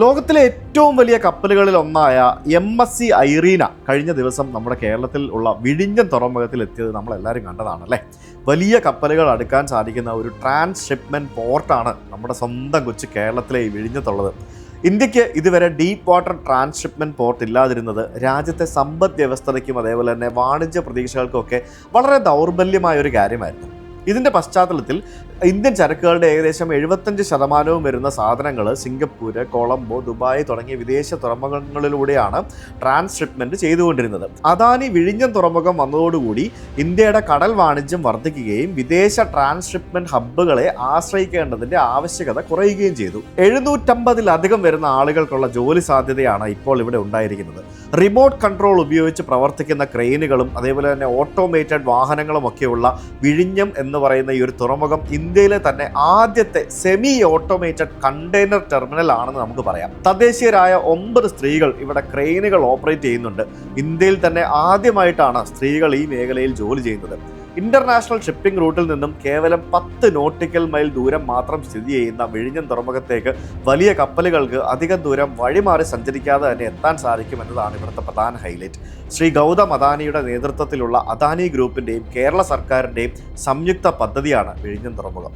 ലോകത്തിലെ ഏറ്റവും വലിയ കപ്പലുകളിൽ ഒന്നായ MSC ഐറീന കഴിഞ്ഞ ദിവസം നമ്മുടെ കേരളത്തിൽ ഉള്ള വിഴിഞ്ഞം തുറമുഖത്തിൽ എത്തിയത് നമ്മളെല്ലാവരും കണ്ടതാണല്ലേ. വലിയ കപ്പലുകൾ അടുക്കാൻ സാധിക്കുന്ന ഒരു ട്രാൻസ്ഷിപ്മെൻറ്റ് പോർട്ടാണ് നമ്മുടെ സ്വന്തം കൊച്ചു കേരളത്തിലെ ഈ വിഴിഞ്ഞത്തുള്ളത്. ഇന്ത്യക്ക് ഇതുവരെ ഡീപ്പ് വാട്ടർ ട്രാൻസ്ഷിപ്മെൻറ്റ് പോർട്ട് ഇല്ലാതിരുന്നത് രാജ്യത്തെ സമ്പദ് വ്യവസ്ഥതയ്ക്കും അതേപോലെ തന്നെ വാണിജ്യ പ്രതീക്ഷകൾക്കൊക്കെ വളരെ ദൗർബല്യമായ ഒരു കാര്യമായിരുന്നു. ഇതിൻ്റെ പശ്ചാത്തലത്തിൽ ഇന്ത്യൻ ചരക്കുകളുടെ ഏകദേശം 75% വരുന്ന സാധനങ്ങൾ സിംഗപ്പൂര്, കൊളംബോ, ദുബായ് തുടങ്ങിയ വിദേശ തുറമുഖങ്ങളിലൂടെയാണ് ട്രാൻസ്ഷിപ്മെൻറ്റ് ചെയ്തുകൊണ്ടിരുന്നത്. അദാനി വിഴിഞ്ഞം തുറമുഖം വന്നതോടുകൂടി ഇന്ത്യയുടെ കടൽ വാണിജ്യം വർദ്ധിക്കുകയും വിദേശ ട്രാൻസ്ഷിപ്മെൻറ്റ് ഹബ്ബുകളെ ആശ്രയിക്കേണ്ടതിൻ്റെ ആവശ്യകത കുറയുകയും ചെയ്തു. 750-ലധികം വരുന്ന ആളുകൾക്കുള്ള ജോലി സാധ്യതയാണ് ഇപ്പോൾ ഇവിടെ ഉണ്ടായിരിക്കുന്നത്. റിമോട്ട് കൺട്രോൾ ഉപയോഗിച്ച് പ്രവർത്തിക്കുന്ന ക്രെയിനുകളും അതേപോലെ തന്നെ ഓട്ടോമേറ്റഡ് വാഹനങ്ങളും ഒക്കെയുള്ള വിഴിഞ്ഞം എന്ന് പറയുന്ന ഈ ഒരു തുറമുഖം ഇന്ത്യയിലെ തന്നെ ആദ്യത്തെ സെമി ഓട്ടോമേറ്റഡ് കണ്ടെയ്നർ ടെർമിനൽ ആണെന്ന് നമുക്ക് പറയാം. തദ്ദേശീയരായ 9 സ്ത്രീകൾ ഇവിടെ ക്രെയിനുകൾ ഓപ്പറേറ്റ് ചെയ്യുന്നുണ്ട്. ഇന്ത്യയിൽ തന്നെ ആദ്യമായിട്ടാണ് സ്ത്രീകൾ ഈ മേഖലയിൽ ജോലി ചെയ്യുന്നത്. ഇന്റർനാഷണൽ ഷിപ്പിംഗ് റൂട്ടിൽ നിന്നും കേവലം 10 നോട്ടിക്കൽ മൈൽ ദൂരം മാത്രം സ്ഥിതി ചെയ്യുന്ന വിഴിഞ്ഞം തുറമുഖത്തേക്ക് വലിയ കപ്പലുകൾക്ക് അധികം ദൂരം വഴിമാറി സഞ്ചരിക്കാതെ തന്നെ എത്താൻ സാധിക്കും എന്നതാണ് ഇവിടുത്തെ പ്രധാന ഹൈലൈറ്റ്. ശ്രീ ഗൗതം അദാനിയുടെ നേതൃത്വത്തിലുള്ള അദാനി ഗ്രൂപ്പിൻ്റെയും കേരള സർക്കാരിൻ്റെയും സംയുക്ത പദ്ധതിയാണ് വിഴിഞ്ഞം തുറമുഖം.